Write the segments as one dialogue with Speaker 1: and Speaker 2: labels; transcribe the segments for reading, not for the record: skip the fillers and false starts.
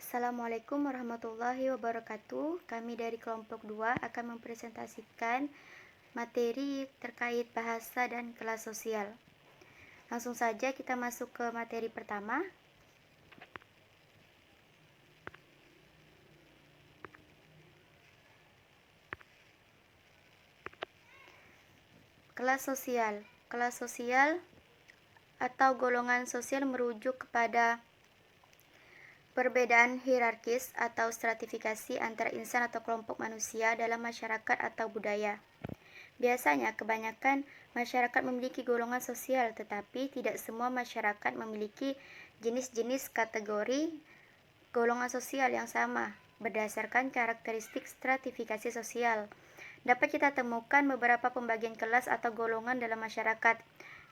Speaker 1: Assalamualaikum warahmatullahi wabarakatuh. Kami dari kelompok 2 akan mempresentasikan materi terkait bahasa dan kelas sosial. Langsung saja kita masuk ke materi pertama. Kelas sosial. Kelas sosial atau golongan sosial merujuk kepada perbedaan hierarkis atau stratifikasi antara insan atau kelompok manusia dalam masyarakat atau budaya. Biasanya, kebanyakan masyarakat memiliki golongan sosial, tetapi tidak semua masyarakat memiliki jenis-jenis kategori golongan sosial yang sama berdasarkan karakteristik stratifikasi sosial. Dapat kita temukan beberapa pembagian kelas atau golongan dalam masyarakat.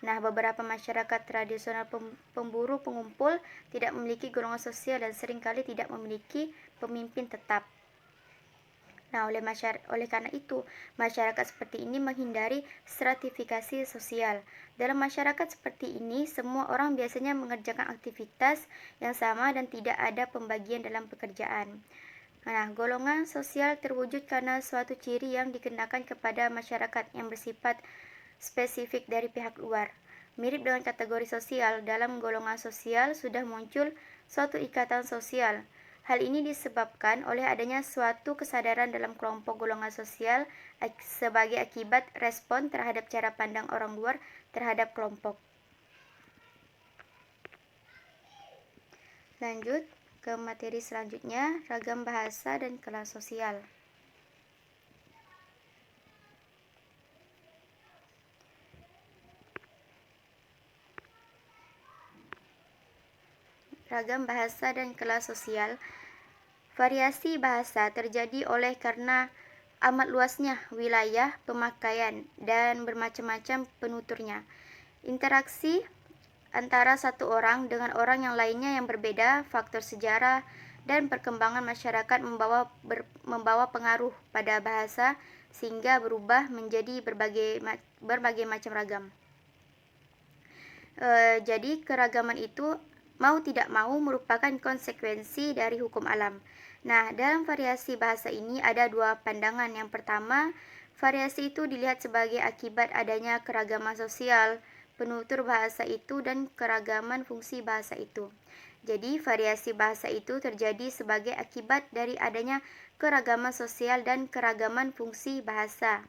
Speaker 1: Nah, beberapa masyarakat tradisional pemburu pengumpul tidak memiliki golongan sosial dan seringkali tidak memiliki pemimpin tetap. Nah, oleh karena itu, masyarakat seperti ini menghindari stratifikasi sosial. Dalam masyarakat seperti ini, semua orang biasanya mengerjakan aktivitas yang sama dan tidak ada pembagian dalam pekerjaan. Nah, golongan sosial terwujud karena suatu ciri yang dikenakan kepada masyarakat yang bersifat spesifik dari pihak luar. Mirip dengan kategori sosial, dalam golongan sosial sudah muncul suatu ikatan sosial. Hal ini disebabkan oleh adanya suatu kesadaran dalam kelompok golongan sosial sebagai akibat respon terhadap cara pandang orang luar terhadap kelompok. Lanjut ke materi selanjutnya, ragam bahasa dan kelas sosial. Ragam bahasa dan kelas sosial. Variasi bahasa terjadi oleh karena amat luasnya wilayah pemakaian dan bermacam-macam penuturnya. Interaksi antara satu orang dengan orang yang lainnya yang berbeda, faktor sejarah dan perkembangan masyarakat membawa pengaruh pada bahasa sehingga berubah menjadi berbagai macam ragam. Jadi keragaman itu mau tidak mau merupakan konsekuensi dari hukum alam. Nah, dalam variasi bahasa ini ada dua pandangan. Yang pertama, variasi itu dilihat sebagai akibat adanya keragaman sosial, penutur bahasa itu, dan keragaman fungsi bahasa itu. Jadi, variasi bahasa itu terjadi sebagai akibat dari adanya keragaman sosial dan keragaman fungsi bahasa.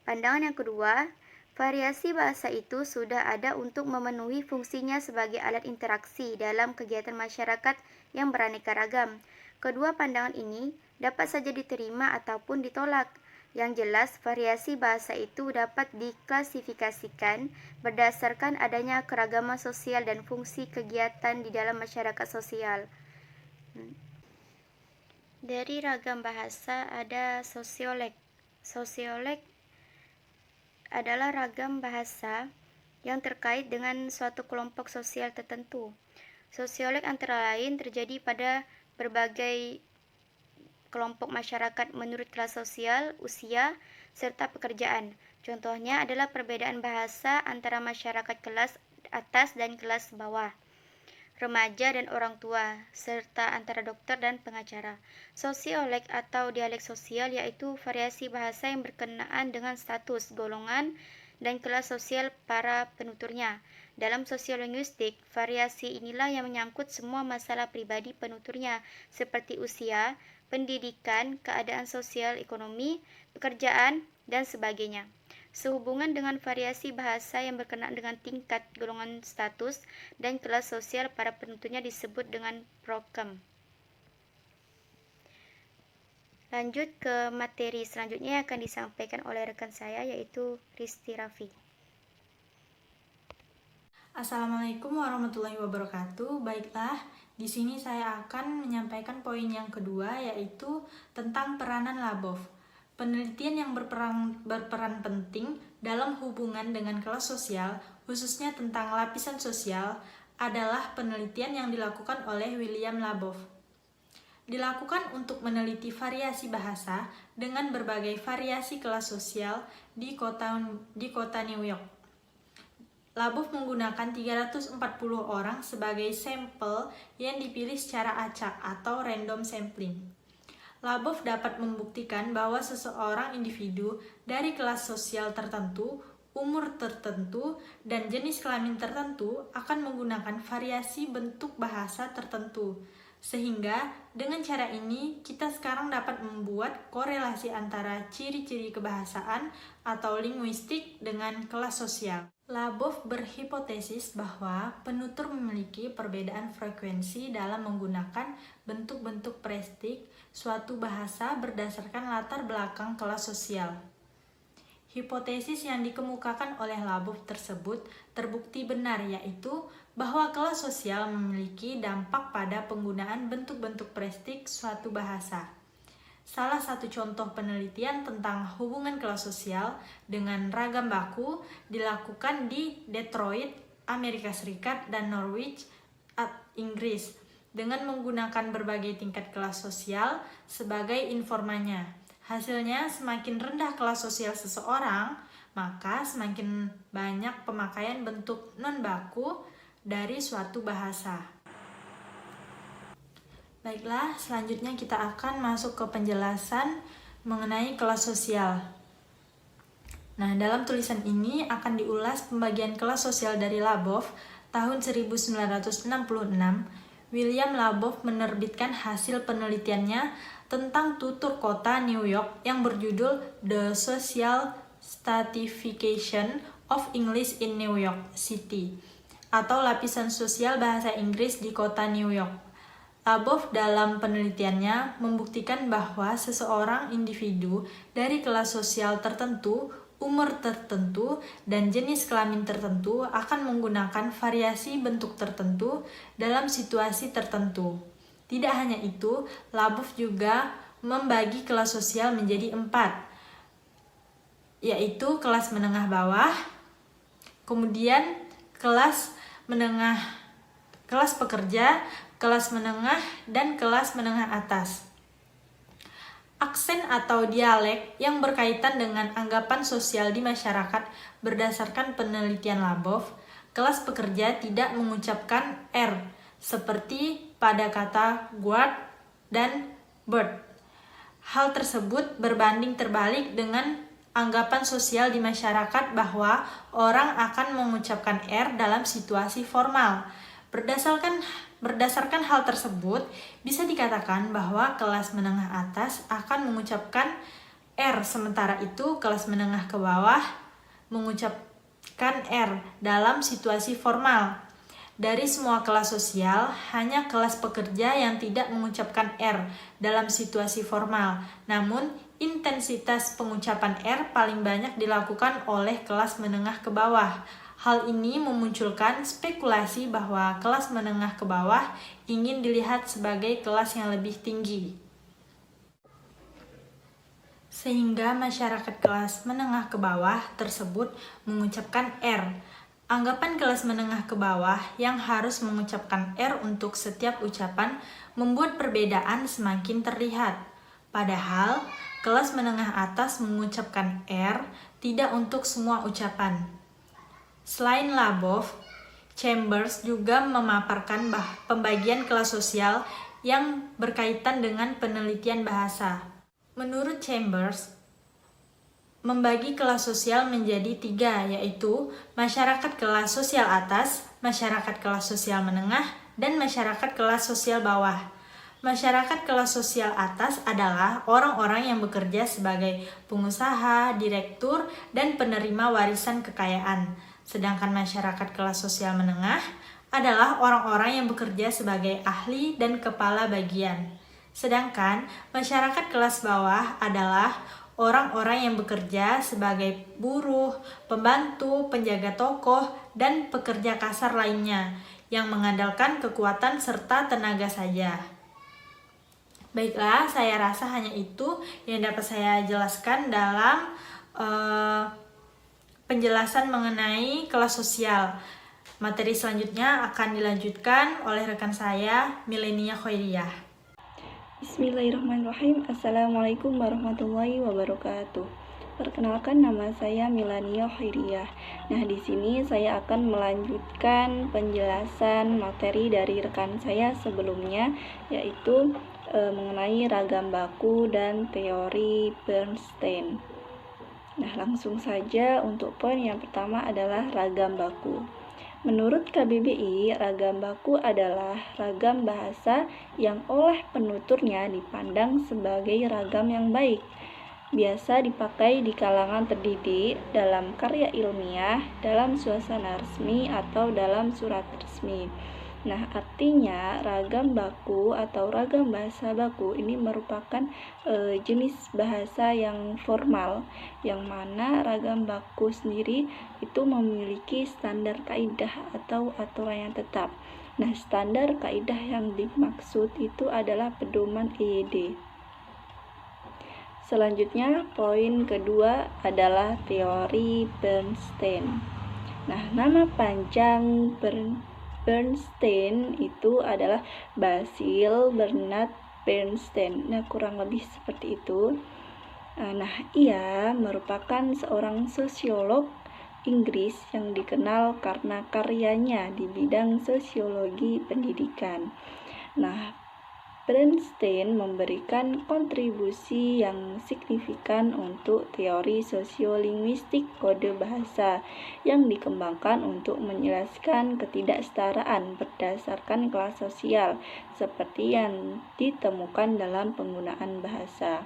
Speaker 1: Pandangan yang kedua, variasi bahasa itu sudah ada untuk memenuhi fungsinya sebagai alat interaksi dalam kegiatan masyarakat yang beraneka ragam. Kedua pandangan ini dapat saja diterima ataupun ditolak. Yang jelas, variasi bahasa itu dapat diklasifikasikan berdasarkan adanya keragaman sosial dan fungsi kegiatan di dalam masyarakat sosial. Dari ragam bahasa ada sosiolek. Sosiolek adalah ragam bahasa yang terkait dengan suatu kelompok sosial tertentu. Sosiolek antara lain terjadi pada berbagai kelompok masyarakat menurut kelas sosial, usia, serta pekerjaan. Contohnya adalah perbedaan bahasa antara masyarakat kelas atas dan kelas bawah, remaja dan orang tua, serta antara dokter dan pengacara. Sosiolek atau dialek sosial yaitu variasi bahasa yang berkenaan dengan status, golongan, dan kelas sosial para penuturnya. Dalam sosiolinguistik, variasi inilah yang menyangkut semua masalah pribadi penuturnya, seperti usia, pendidikan, keadaan sosial ekonomi, pekerjaan, dan sebagainya. Sehubungan dengan variasi bahasa yang berkenaan dengan tingkat, golongan status, dan kelas sosial para penuturnya disebut dengan prokem. Lanjut ke materi selanjutnya yang akan disampaikan oleh rekan saya yaitu Risti Raffi.
Speaker 2: Assalamualaikum warahmatullahi wabarakatuh. Baiklah, di sini saya akan menyampaikan poin yang kedua yaitu tentang peranan Labov. Penelitian yang berperan penting dalam hubungan dengan kelas sosial, khususnya tentang lapisan sosial, adalah penelitian yang dilakukan oleh William Labov. Dilakukan untuk meneliti variasi bahasa dengan berbagai variasi kelas sosial di kota New York. Labov menggunakan 340 orang sebagai sampel yang dipilih secara acak atau random sampling. Labov dapat membuktikan bahwa seseorang individu dari kelas sosial tertentu, umur tertentu, dan jenis kelamin tertentu akan menggunakan variasi bentuk bahasa tertentu. Sehingga dengan cara ini kita sekarang dapat membuat korelasi antara ciri-ciri kebahasaan atau linguistik dengan kelas sosial. Labov berhipotesis bahwa penutur memiliki perbedaan frekuensi dalam menggunakan bentuk-bentuk prestik suatu bahasa berdasarkan latar belakang kelas sosial. Hipotesis yang dikemukakan oleh Labov tersebut terbukti benar, yaitu bahwa kelas sosial memiliki dampak pada penggunaan bentuk-bentuk prestik suatu bahasa. Salah satu contoh penelitian tentang hubungan kelas sosial dengan ragam baku dilakukan di Detroit, Amerika Serikat, dan Norwich, Inggris, dengan menggunakan berbagai tingkat kelas sosial sebagai informannya. Hasilnya, semakin rendah kelas sosial seseorang, maka semakin banyak pemakaian bentuk non-baku dari suatu bahasa. Baiklah, selanjutnya kita akan masuk ke penjelasan mengenai kelas sosial. Nah, dalam tulisan ini akan diulas pembagian kelas sosial dari Labov. Tahun 1966, William Labov menerbitkan hasil penelitiannya tentang tutur kota New York yang berjudul The Social Stratification of English in New York City, atau lapisan sosial bahasa Inggris di kota New York. Labov dalam penelitiannya membuktikan bahwa seseorang individu dari kelas sosial tertentu, umur tertentu, dan jenis kelamin tertentu akan menggunakan variasi bentuk tertentu dalam situasi tertentu. Tidak hanya itu, Labov juga membagi kelas sosial menjadi 4, yaitu kelas menengah bawah, kemudian kelas pekerja, kelas menengah, dan kelas menengah atas. Aksen atau dialek yang berkaitan dengan anggapan sosial di masyarakat berdasarkan penelitian Labov, kelas pekerja tidak mengucapkan R, seperti pada kata guard dan bird. Hal tersebut berbanding terbalik dengan anggapan sosial di masyarakat bahwa orang akan mengucapkan R dalam situasi formal. Berdasarkan hal tersebut, bisa dikatakan bahwa kelas menengah atas akan mengucapkan R, sementara itu kelas menengah ke bawah mengucapkan R dalam situasi formal. Dari semua kelas sosial, hanya kelas pekerja yang tidak mengucapkan R dalam situasi formal. Namun, intensitas pengucapan R paling banyak dilakukan oleh kelas menengah ke bawah. Hal ini memunculkan spekulasi bahwa kelas menengah ke bawah ingin dilihat sebagai kelas yang lebih tinggi. Sehingga masyarakat kelas menengah ke bawah tersebut mengucapkan R. Anggapan kelas menengah ke bawah yang harus mengucapkan R untuk setiap ucapan membuat perbedaan semakin terlihat. Padahal, kelas menengah atas mengucapkan R tidak untuk semua ucapan. Selain Labov, Chambers juga memaparkan pembagian kelas sosial yang berkaitan dengan penelitian bahasa. Menurut Chambers, membagi kelas sosial menjadi 3, yaitu masyarakat kelas sosial atas, masyarakat kelas sosial menengah, dan masyarakat kelas sosial bawah. Masyarakat kelas sosial atas adalah orang-orang yang bekerja sebagai pengusaha, direktur, dan penerima warisan kekayaan. Sedangkan masyarakat kelas sosial menengah adalah orang-orang yang bekerja sebagai ahli dan kepala bagian. Sedangkan masyarakat kelas bawah adalah orang-orang yang bekerja sebagai buruh, pembantu, penjaga toko, dan pekerja kasar lainnya yang mengandalkan kekuatan serta tenaga saja. Baiklah, saya rasa hanya itu yang dapat saya jelaskan dalam penjelasan mengenai kelas sosial. Materi selanjutnya akan dilanjutkan oleh rekan saya, Milenia Khairiyah.
Speaker 3: Bismillahirrahmanirrahim. Assalamualaikum warahmatullahi wabarakatuh. perkenalkan, nama saya Milania Khairiyah. Nah, di sini saya akan melanjutkan penjelasan materi dari rekan saya sebelumnya, yaitu mengenai ragam baku dan teori Bernstein. Nah, langsung saja untuk poin yang pertama adalah ragam baku. Menurut KBBI, ragam baku adalah ragam bahasa yang oleh penuturnya dipandang sebagai ragam yang baik. Biasa dipakai di kalangan terdidik, dalam karya ilmiah, dalam suasana resmi, atau dalam surat resmi. Nah, artinya ragam baku atau ragam bahasa baku ini merupakan jenis bahasa yang formal, yang mana ragam baku sendiri itu memiliki standar kaidah atau aturan yang tetap. Nah, standar kaidah yang dimaksud itu adalah pedoman EYD. Selanjutnya, poin kedua adalah teori Bernstein. Nah, nama panjang Bernstein itu adalah Basil Bernard Bernstein. Nah, kurang lebih seperti itu. Nah, ia merupakan seorang sosiolog Inggris yang dikenal karena karyanya di bidang sosiologi pendidikan. Nah, Bernstein memberikan kontribusi yang signifikan untuk teori sosiolinguistik kode bahasa yang dikembangkan untuk menjelaskan ketidaksetaraan berdasarkan kelas sosial seperti yang ditemukan dalam penggunaan bahasa.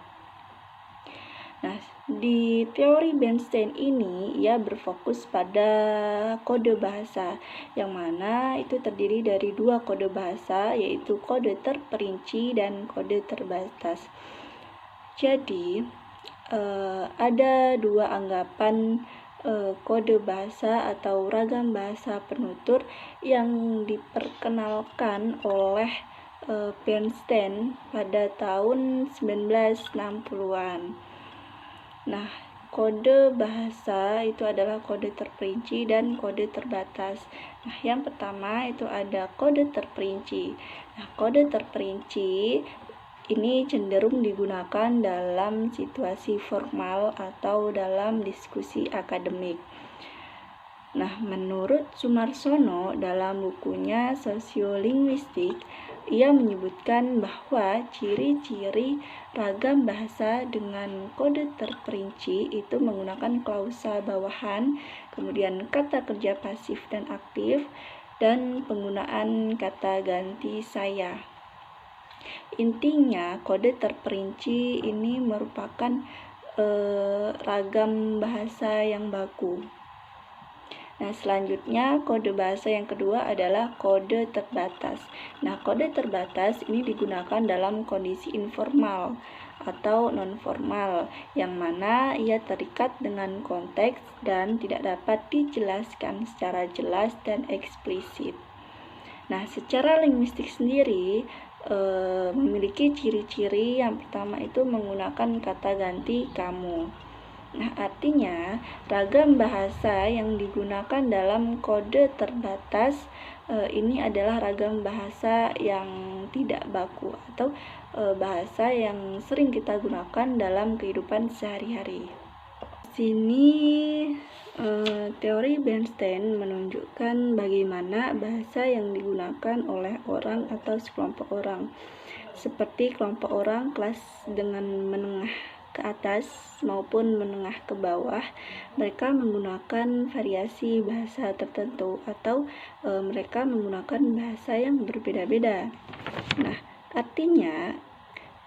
Speaker 3: Nah, di teori Bernstein ini ia berfokus pada kode bahasa, yang mana itu terdiri dari dua kode bahasa, yaitu kode terperinci dan kode terbatas. Jadi ada dua anggapan kode bahasa atau ragam bahasa penutur yang diperkenalkan oleh Bernstein pada tahun 1960-an. Nah, kode bahasa itu adalah kode terperinci dan kode terbatas. Nah, yang pertama itu ada kode terperinci. Nah, kode terperinci ini cenderung digunakan dalam situasi formal atau dalam diskusi akademik. Nah, menurut Sumarsono dalam bukunya Sosiolinguistik, ia menyebutkan bahwa ciri-ciri ragam bahasa dengan kode terperinci itu menggunakan klausa bawahan, kemudian kata kerja pasif dan aktif, dan penggunaan kata ganti saya. Intinya, kode terperinci ini merupakan ragam bahasa yang baku. Nah, selanjutnya kode bahasa yang kedua adalah kode terbatas. Nah, kode terbatas ini digunakan dalam kondisi informal atau non-formal, yang mana ia terikat dengan konteks dan tidak dapat dijelaskan secara jelas dan eksplisit. Nah, secara linguistik sendiri memiliki ciri-ciri. Yang pertama itu menggunakan kata ganti kamu. Nah, artinya ragam bahasa yang digunakan dalam kode terbatas ini adalah ragam bahasa yang tidak baku atau bahasa yang sering kita gunakan dalam kehidupan sehari-hari. Sini teori Bernstein menunjukkan bagaimana bahasa yang digunakan oleh orang atau sekelompok orang, seperti kelompok orang kelas dengan menengah ke atas maupun menengah ke bawah, mereka menggunakan variasi bahasa tertentu atau mereka menggunakan bahasa yang berbeda-beda. Nah, artinya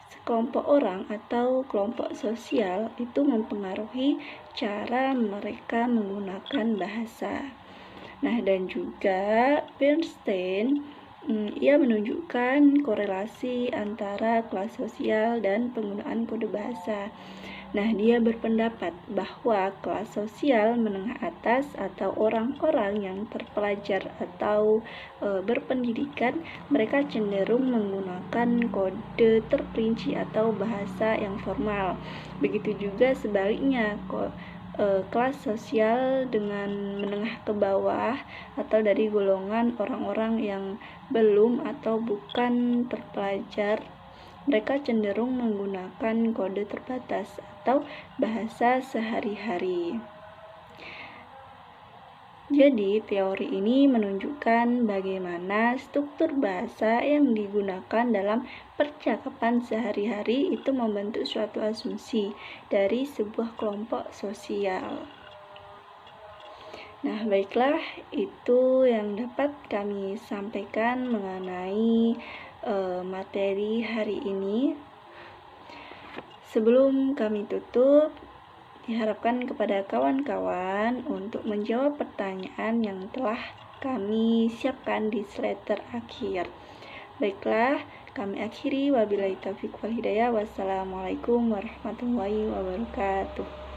Speaker 3: sekelompok orang atau kelompok sosial itu mempengaruhi cara mereka menggunakan bahasa. Nah, dan juga Bernstein ia menunjukkan korelasi antara kelas sosial dan penggunaan kode bahasa. Nah, dia berpendapat bahwa kelas sosial menengah atas atau orang-orang yang terpelajar atau berpendidikan, mereka cenderung menggunakan kode terperinci atau bahasa yang formal. Begitu juga sebaliknya, kelas sosial dengan menengah ke bawah atau dari golongan orang-orang yang belum atau bukan terpelajar, mereka cenderung menggunakan kode terbatas atau bahasa sehari-hari. Jadi, teori ini menunjukkan bagaimana struktur bahasa yang digunakan dalam percakapan sehari-hari itu membentuk suatu asumsi dari sebuah kelompok sosial. Nah, baiklah, itu yang dapat kami sampaikan mengenai materi hari ini. Sebelum kami tutup, diharapkan kepada kawan-kawan untuk menjawab pertanyaan yang telah kami siapkan di slide terakhir. Baiklah, kami akhiri. Wabillahi taufiq wal hidayah. Wassalamualaikum warahmatullahi wabarakatuh.